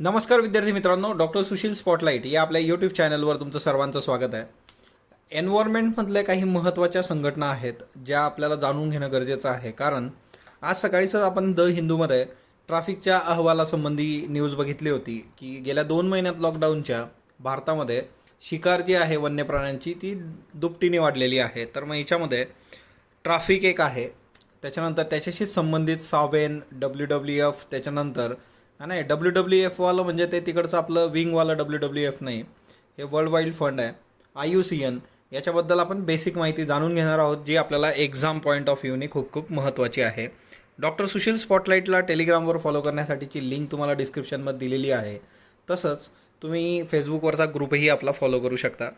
नमस्कार विद्यार्थी मित्रांनो, डॉक्टर सुशील स्पॉटलाईट या आपल्या यूट्यूब चॅनलवर तुमचं सर्वांचं स्वागत आहे. एन्व्हायरमेंटमधल्या काही महत्त्वाच्या संघटना आहेत ज्या आपल्याला जाणून घेणं गरजेचं आहे. कारण आज सकाळीच आपण द हिंदूमध्ये ट्रॅफिकच्या अहवालासंबंधी न्यूज बघितली होती की गेल्या 2 महिन्यात लॉकडाऊनच्या भारतामध्ये शिकार जी आहे वन्य प्राण्यांची ती दुपटीने वाढलेली आहे. तर मग याच्यामध्ये ट्रॅफिक एक आहे, त्याच्यानंतर त्याच्याशीच संबंधित सावेन, WWF, त्याच्यानंतर नाही WWF म्हणजे ते तिकडचं आपलं विंगवालं WWF नाही, हे वर्ल्ड वाईल्ड फंड आहे. IUCN याच्याबद्दल आपण बेसिक माहिती जाणून घेणार आहोत, जी आपल्याला एक्झाम पॉईंट ऑफ व्ह्यूने खूप खूप महत्त्वाची आहे. डॉक्टर सुशील स्पॉटलाईटला टेलिग्रामवर फॉलो करण्यासाठीची लिंक तुम्हाला डिस्क्रिप्शनमध्ये दिलेली आहे. तसंच तुम्ही फेसबुकवरचा ग्रुपही आपला फॉलो करू शकता.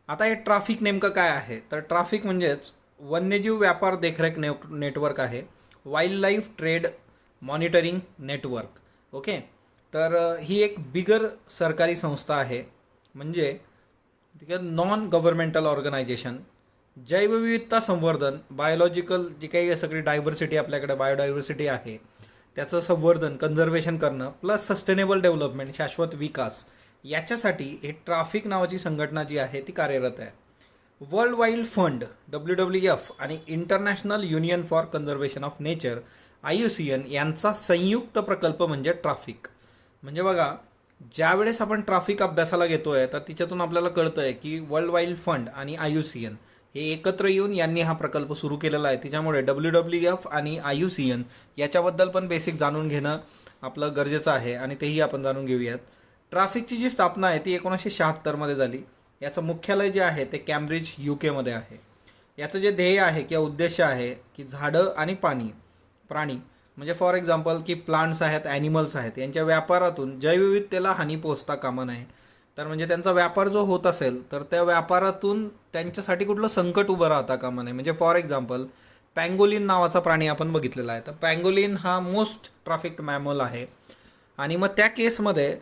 आता हे ट्रॅफिक नेमकं काय आहे, तर ट्रॅफिक म्हणजेच वन्यजीव व्यापार देखरेख नेटवर्क आहे, wild life trade monitoring network. Okay, तर ही एक बिगर सरकारी संस्था आहे. म्हणजे नॉन गव्हर्मेंटल ऑर्गनायझेशन. जैवविविधता संवर्धन, बायोलॉजिकल जी काही सगळी डायव्हर्सिटी आपल्याकडे बायोडायव्हर्सिटी आहे त्याचं संवर्धन, कन्झर्वेशन करणं, प्लस सस्टेनेबल डेव्हलपमेंट, शाश्वत विकास, याच्यासाठी हे ट्रॅफिक नावाची संघटना जी आहे ती कार्यरत आहे. वर्ल्ड वाईल्ड फंड WWF आणि international union for conservation of nature IUCN यांचा संयुक्त प्रकल्प म्हणजे ट्रॅफिक. म्हणजे बघा, ज्यावेळेस आपण ट्रॅफिक अभ्यासाला घेतोय तर तिच्यातून आपल्याला कळतं आहे की वर्ल्ड वाईल्ड फंड आणि IUCN हे एकत्र येऊन यांनी हा प्रकल्प सुरू केलेला आहे. त्याच्यामुळे WWF आणि IUCN याच्याबद्दल पण बेसिक जाणून घेणं आपलं गरजेचं आहे आणि तेही आपण जाणून घेऊयात. ट्रॅफिकची जी स्थापना आहे ती 1976 झाली. याचं मुख्यालय जे आहे ते कॅम्ब्रिज UK मध्ये आहे. याचं जे ध्येय आहे किंवा उद्देश आहे की झाडं आणि प्राणी म्हणजे फॉर एक्झाम्पल की प्लांट्स आहेत, ॲनिमल्स आहेत, यांच्या व्यापारातून जैवविविधतेला हानी पोहोचता कामा नये. तर म्हणजे त्यांचा व्यापार जो होत असेल तर त्या व्यापारातून त्यांच्यासाठी कुठलं संकट उभं राहता कामा नये. म्हणजे फॉर एक्झाम्पल पँगोलिन नावाचा प्राणी आपण बघितलेला आहे. तर पँगोलिन हा मोस्ट ट्रॅफिक्ड मॅमल आहे आणि मग त्या केसमध्ये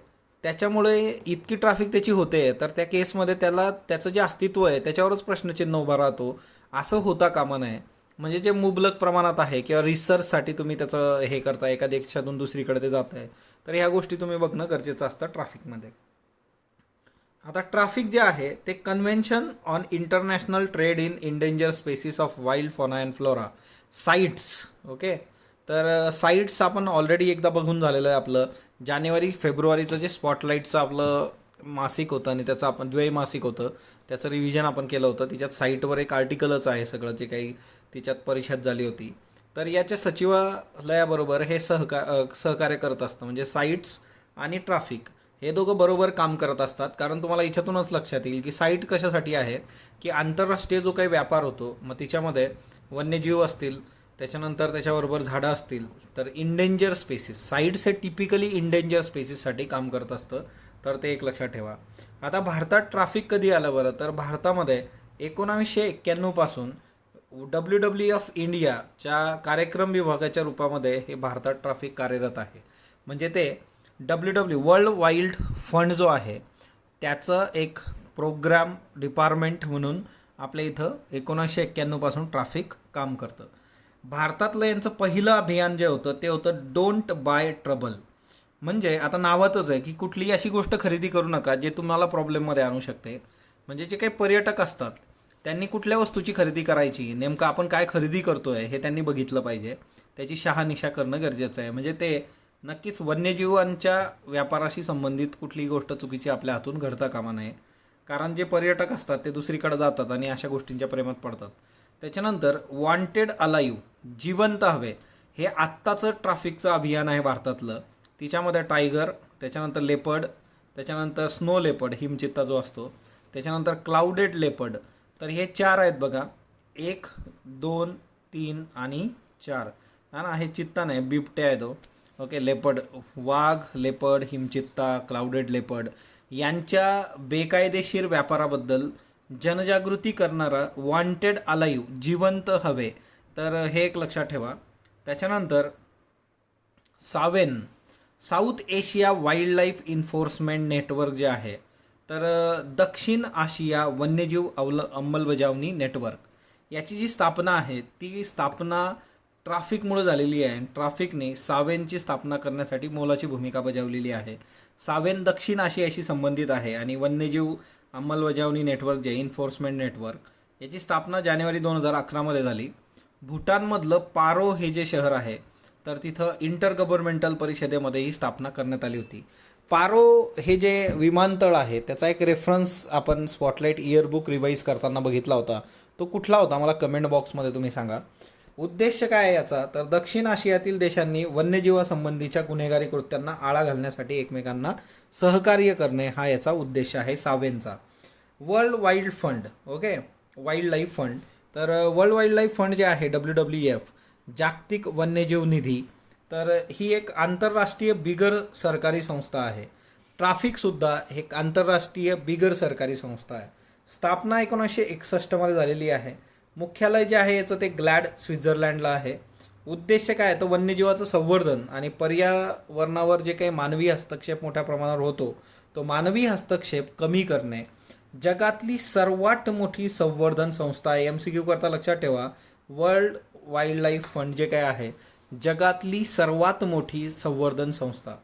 त्याच्यामुळे इतकी ट्रॅफिक त्याची होते तर त्या केसमध्ये त्याचं जे अस्तित्व आहे त्याच्यावरच प्रश्नचिन्ह उभा राहतो. असं होता कामा नये. म्हणजे जे मुबलक प्रमाणात आहे किंवा रिसर्चसाठी तुम्ही त्याचं हे करताय, एका देशातून दुसरीकडे ते जात आहे, तर ह्या गोष्टी तुम्ही बघणं गरजेचं असतं ट्रॅफिकमध्ये. आता ट्रॅफिक जे आहे ते convention on international trade in endangered species of wild fauna and flora, CITES. Okay, तर साईट्स आपण ऑलरेडी एकदा बघून झालेलं आहे. आपलं जानेवारी-फेब्रुवारीचं जे स्पॉटलाईटचं आपलं मासिक होतं आणि त्याचं आपण द्वैमासिक होतं, त्याचं रिव्हिजन आपण केलं होतं. तिच्यात साईटवर एक आर्टिकलच आहे सगळं जे काही तिच्यात परिषद झाली होती. तर याच्या सचिवालयाबरोबर हे सहकार्य करत असतं. म्हणजे साईट्स आणि ट्रॅफिक हे दोघं बरोबर काम करत असतात. कारण तुम्हाला याच्यातूनच लक्षात येईल की साईट कशासाठी आहे की आंतरराष्ट्रीय जो काही व्यापार होतो मग तिच्यामध्ये वन्यजीव असतील, त्याच्यानंतर त्याच्याबरोबर झाडं असतील, तर इंडेंजर स्पेसिस, साईट्स हे टिपिकली इंडेंजर स्पेसिससाठी काम करत असतं. तर ते एक लक्षात ठेवा. आता भारतात ट्रॅफिक कधी आलं बरं, तर भारतामध्ये 1991 पासून WWF इंडियाच्या कार्यक्रम विभागाच्या रूपामध्ये हे भारतात ट्रॅफिक कार्यरत आहे. म्हणजे ते वर्ल्ड वाईल्ड फंड जो आहे त्याचं एक प्रोग्राम डिपार्टमेंट म्हणून आपल्या इथं 1991 पासून ट्रॅफिक काम करतं. भारतातलं यांचं पहिलं अभियान जे होतं ते होतं डोंट बाय ट्रबल. म्हणजे आता नावातच आहे की कुठलीही अशी गोष्ट खरेदी करू नका जे तुम्हाला प्रॉब्लेममध्ये आणू शकते. म्हणजे जे काही पर्यटक असतात त्यांनी कुठल्या वस्तूची खरेदी करायची, नेमकं आपण काय खरेदी करतोय हे त्यांनी बघितलं पाहिजे. त्याची शहानिशा करणं गरजेचं आहे. म्हणजे ते नक्कीच वन्यजीवांच्या व्यापाराशी संबंधित कुठलीही गोष्ट चुकीची आपल्या हातून घडता कामा नये. कारण जे पर्यटक असतात ते दुसरीकडे जातात आणि अशा गोष्टींच्या प्रेमात पडतात. त्याच्यानंतर वॉन्टेड अलाइव्ह, जिवंत हवे, हे आत्ताचं ट्रॅफिकचं अभियान आहे भारतातलं. तिच्यामध्ये टायगर, त्याच्यानंतर लेपर्ड, त्याच्यानंतर स्नो लेपर्ड, हिमचित्ता जो असतो, त्याच्यानंतर क्लाउडेड लेपर्ड. तर हे 4 आहेत बघा, 1, 2, 3 आणि 4. हा ना, हे चित्ता नाही, बिबटे आहे तो. ओके, लेपर्ड, वाघ, लेपर्ड, हिमचित्ता, क्लाउडेड लेपर्ड यांच्या बेकायदेशीर व्यापाराबद्दल जनजागृती करणारा वॉन्टेड अलाइव्ह, जिवंत हवे, तर हे एक लक्षात ठेवा. त्याच्यानंतर सावेन, South Asia wildlife enforcement network जे आहे, तर दक्षिण आशिया वन्यजीव अंमलबजावणी नेटवर्क, याची जी स्थापना आहे ती स्थापना ट्राफिकमुळे झालेली आहे. ट्राफिकने सावेनची स्थापना करण्यासाठी मोलाची भूमिका बजावलेली आहे. सावेन दक्षिण आशियाशी संबंधित आहे आणि वन्यजीव अंमलबजावणी नेटवर्क जे इन्फोर्समेंट नेटवर्क याची स्थापना जानेवारी 2011 मध्ये झाली. भूटानमधलं पारो हे जे शहर आहे तर तिथं इंटर गव्हर्नमेंटल परिषदेमध्ये ही स्थापना करण्यात आली होती. पारो हे जे विमानतळ आहे त्याचा एक रेफरन्स आपण स्पॉटलाईट इयरबुक रिवाईज करताना बघितला होता. तो कुठला होता मला कमेंट बॉक्समध्ये तुम्ही सांगा. उद्देश काय आहे याचा, तर दक्षिण आशियातील देशांनी वन्यजीवासंबंधीच्या गुन्हेगारी कृत्यांना आळा घालण्यासाठी एकमेकांना सहकार्य करणे हा याचा उद्देश आहे सावेनचा. World wild fund, okay, wild life fund. तर वर्ल्ड वाईल्ड लाईफ फंड जे आहे WWF, जागतिक वन्यजीव निधी, तर ही एक आंतरराष्ट्रीय बिगर सरकारी संस्था आहे. ट्राफिकसुद्धा एक आंतरराष्ट्रीय बिगर सरकारी संस्था आहे. स्थापना 1961 मध्ये झालेली आहे. मुख्यालय जे आहे याचं ते ग्लॅड स्वित्झर्लंडला आहे. उद्देश काय आहे तर वन्यजीवाचं संवर्धन आणि पर्यावरणावर जे काही मानवी हस्तक्षेप मोठ्या प्रमाणावर होतो तो मानवी हस्तक्षेप कमी करणे. जगातली सर्वात मोठी संवर्धन संस्था आहे. MCQ करता लक्षात ठेवा, वर्ल्ड वाईल्ड लाईफ फंड जे काय आहे जगातली सर्वात मोठी संवर्धन संस्था.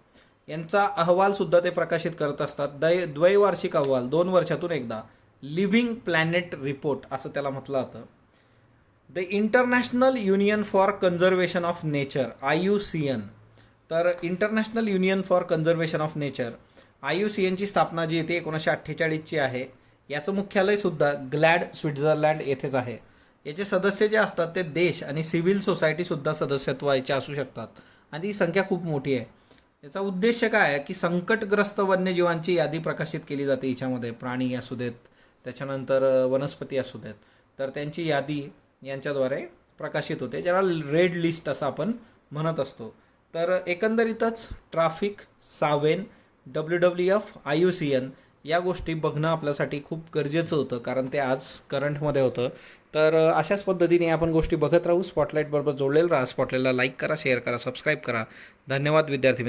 यांचा अहवालसुद्धा ते प्रकाशित करत असतात. द्वैवार्षिक अहवाल 2 वर्षातून एकदा, लिव्हिंग प्लॅनेट रिपोर्ट असं त्याला म्हटलं जातं. The international union for conservation of nature IUCN. तर international union for conservation of nature IUCNची स्थापना जी येते 1948ची आहे. याचं मुख्यालयसुद्धा ग्लॅड स्वित्झर्लंड येथेच आहे. याचे सदस्य जे असतात ते देश आणि सिव्हिल सोसायटीसुद्धा सदस्यत्वाचे असू शकतात आणि ती संख्या खूप मोठी आहे. याचा उद्देश काय आहे की संकटग्रस्त वन्यजीवांची यादी प्रकाशित केली जाते. याच्यामध्ये प्राणी असू देत, त्याच्यानंतर वनस्पती असू देत, तर त्यांची यादी यांच्याद्वारे प्रकाशित होते, ज्याला रेड लिस्ट असं आपण म्हणत असतो. तर एकंदरीतच ट्राफिक, सावेन, WWF, IUCN या गोष्टी बघणं आपल्यासाठी खूप गरजेचं होतं कारण ते आज करंटमध्ये होतं. तर अशाच पद्धतीने आपण गोष्टी बघत राहू. स्पॉटलाईट बरोबर जोडलेलं राहा. स्पॉटलाईटला लाईक करा, शेअर करा, सबस्क्राईब करा. धन्यवाद विद्यार्थी.